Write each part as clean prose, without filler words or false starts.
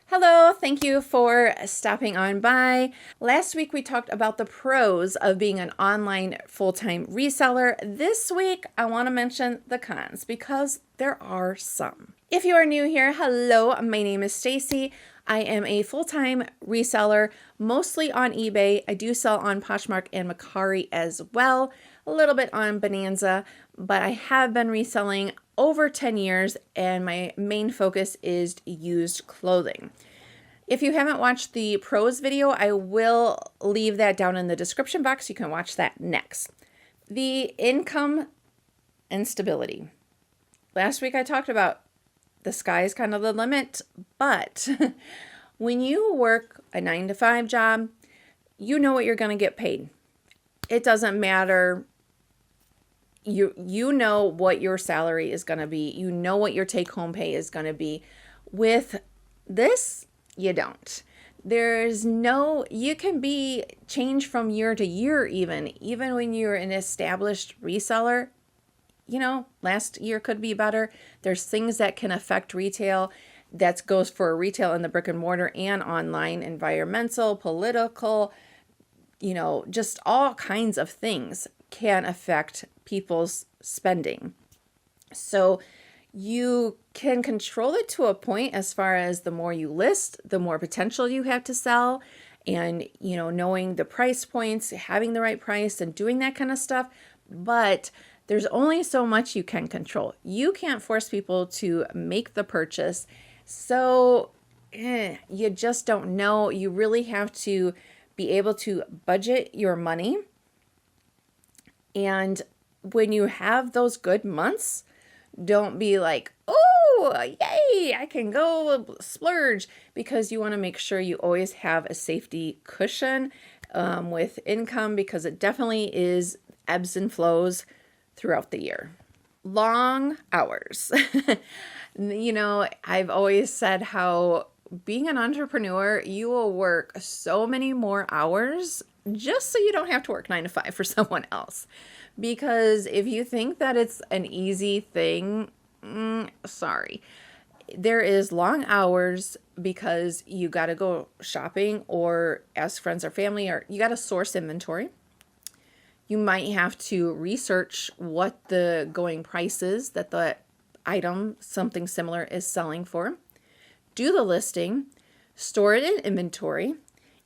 Hello, thank you for stopping on by. Last week we talked about the pros of being an online full-time reseller. This week I want to mention the cons because there are some. If you are new here, hello, my name is Staci. I am a full-time reseller, mostly on eBay. I do sell on Poshmark and Mercari as well, a little bit on Bonanza, but I have been reselling over 10 years and my main focus is used clothing. If you haven't watched the pros video, I will leave that down in the description box. You can watch that next. The income and stability. Last week I talked about the sky is kind of the limit, but when you work a 9-to-5 job, you know what you're going to get paid. It doesn't matter. You know what your salary is going to be. You know what your take-home pay is going to be. With this, you don't. You can be changed from year to year even when you're an established reseller. You know, last year could be better. There's things that can affect retail. That goes for retail in the brick and mortar and online, environmental, political, just all kinds of things can affect people's spending. So you can control it to a point as far as the more you list, the more potential you have to sell, and, knowing the price points, having the right price and doing that kind of stuff. But there's only so much you can control. You can't force people to make the purchase. So you just don't know. You really have to be able to budget your money. And when you have those good months, don't be like, oh, yay, I can go splurge, because you want to make sure you always have a safety cushion with income, because it definitely is ebbs and flows throughout the year. Long hours. I've always said how being an entrepreneur, you will work so many more hours just so you don't have to work 9 to 5 for someone else. Because if you think that it's an easy thing, sorry. There is long hours because you got to go shopping or ask friends or family, or you got to source inventory. You might have to research what the going price is that the item, something similar, is selling for. Do the listing, store it in inventory.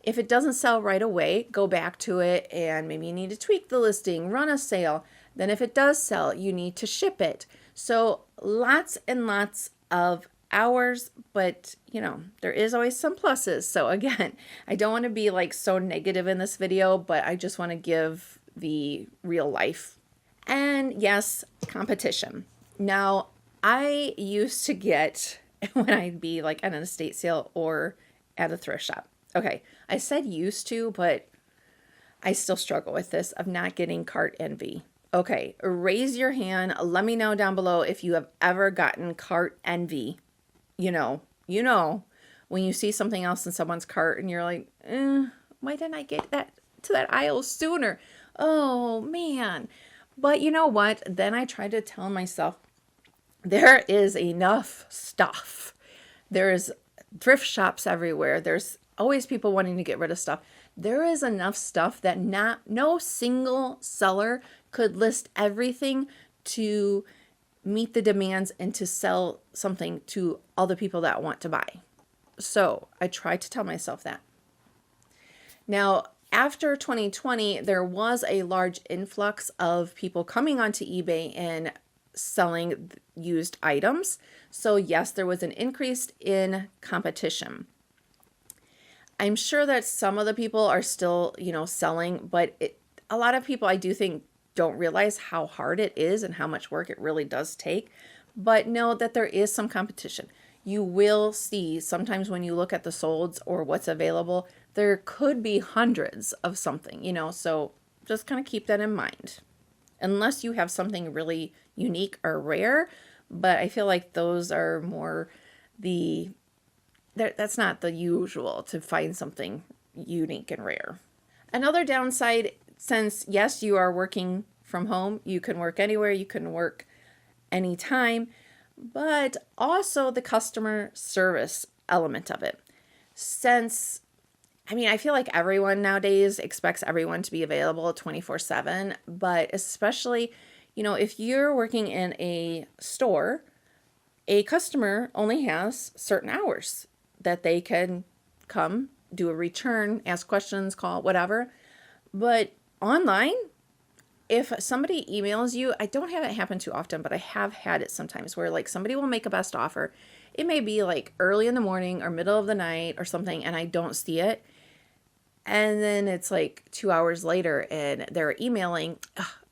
If it doesn't sell right away, go back to it and maybe you need to tweak the listing, run a sale. Then if it does sell, you need to ship it. So lots and lots of hours, but there is always some pluses. So again, I don't want to be like so negative in this video, but I just want to give the real life. And yes, competition. Now, I used to get when I'd be like at an estate sale or at a thrift shop. Okay, I said used to, but I still struggle with this of not getting cart envy. Okay, raise your hand. Let me know down below if you have ever gotten cart envy. When you see something else in someone's cart and you're like, why didn't I get that to that aisle sooner? Oh, man. But you know what? Then I tried to tell myself, there is enough stuff. There's thrift shops everywhere. There's always people wanting to get rid of stuff. There is enough stuff that no single seller could list everything to meet the demands and to sell something to all the people that want to buy. So I tried to tell myself that. Now, after 2020, there was a large influx of people coming onto eBay and selling used items. So yes, there was an increase in competition. I'm sure that some of the people are still, selling, but a lot of people I do think don't realize how hard it is and how much work it really does take. But know that there is some competition. You will see sometimes when you look at the solds or what's available, there could be hundreds of something, so just kind of keep that in mind. Unless you have something really unique or rare, but I feel like those are more that's not the usual to find something unique and rare. Another downside, since yes, you are working from home, you can work anywhere, you can work anytime, but also the customer service element of it. since, I mean, I feel like everyone nowadays expects everyone to be available 24/7, but especially, if you're working in a store, a customer only has certain hours that they can come, do a return, ask questions, call, whatever. But online, if somebody emails you, I don't have it happen too often, but I have had it sometimes where like somebody will make a best offer. It may be like early in the morning or middle of the night or something, and I don't see it. And then it's like 2 hours later and they're emailing,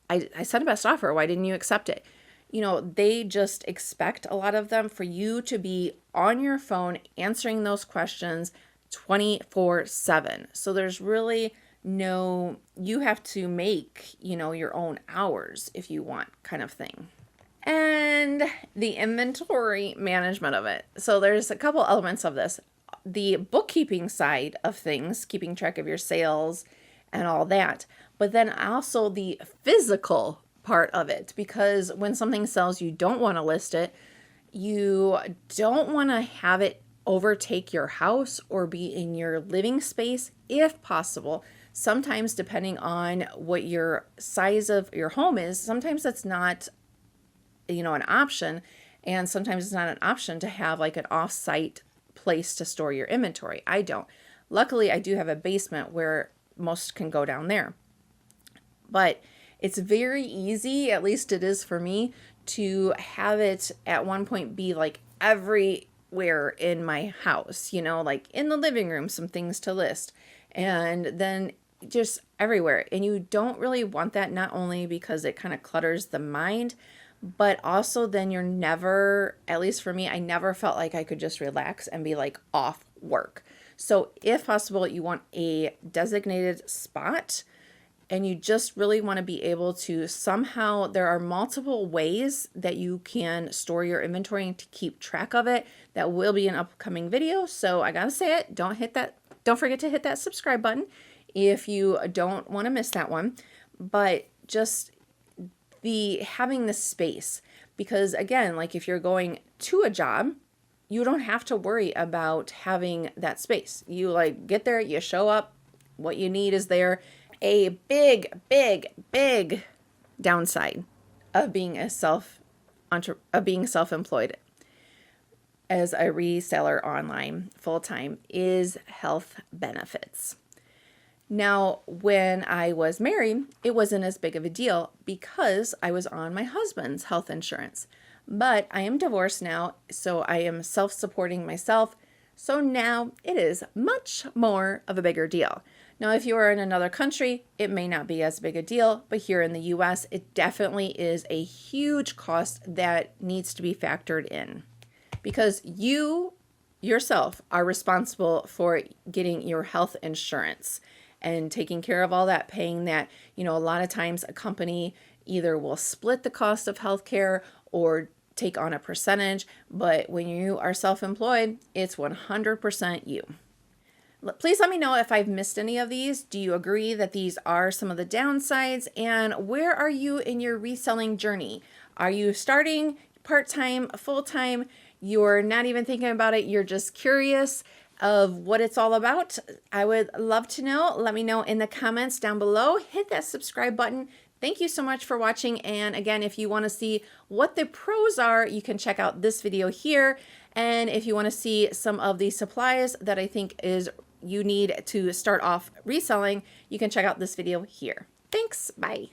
I sent a best offer. Why didn't you accept it? They just expect, a lot of them, for you to be on your phone answering those questions 24/7. So there's really you have to make, your own hours if you want, kind of thing. And the inventory management of it. So there's a couple elements of this. The bookkeeping side of things, keeping track of your sales and all that, but then also the physical part of it, because when something sells, you don't want to list it. You don't want to have it overtake your house or be in your living space if possible. Sometimes, depending on what your size of your home is, sometimes that's not, an option. And sometimes it's not an option to have like an off-site place to store your inventory. I don't. Luckily, I do have a basement where most can go down there. But it's very easy, at least it is for me, to have it at one point be like everywhere in my house, like in the living room, some things to list, and then just everywhere. And you don't really want that, not only because it kind of clutters the mind, but also then you're never, at least for me, I never felt like I could just relax and be like off work. So if possible, you want a designated spot, and you just really want to be able to somehow, there are multiple ways that you can store your inventory and to keep track of it. That will be an upcoming video. So I gotta say it, don't forget to hit that subscribe button if you don't want to miss that one. But just having the space, because again, like if you're going to a job, you don't have to worry about having that space. You like get there, you show up, what you need is there. A big, big, big downside of being self-employed as a reseller online full-time is health benefits. Now, when I was married, it wasn't as big of a deal because I was on my husband's health insurance. But I am divorced now, so I am self-supporting myself. So now it is much more of a bigger deal. Now, if you are in another country, it may not be as big a deal, but here in the US, it definitely is a huge cost that needs to be factored in, because you yourself are responsible for getting your health insurance and taking care of all that, paying that. A lot of times a company either will split the cost of healthcare or take on a percentage, but when you are self-employed, it's 100% you. Please let me know if I've missed any of these. Do you agree that these are some of the downsides? And where are you in your reselling journey? Are you starting part-time, full-time? You're not even thinking about it. You're just curious of what it's all about. I would love to know. Let me know in the comments down below. Hit that subscribe button. Thank you so much for watching. And again, if you want to see what the pros are, you can check out this video here. And if you want to see some of the supplies that I think you need to start off reselling, you can check out this video here. Thanks. Bye.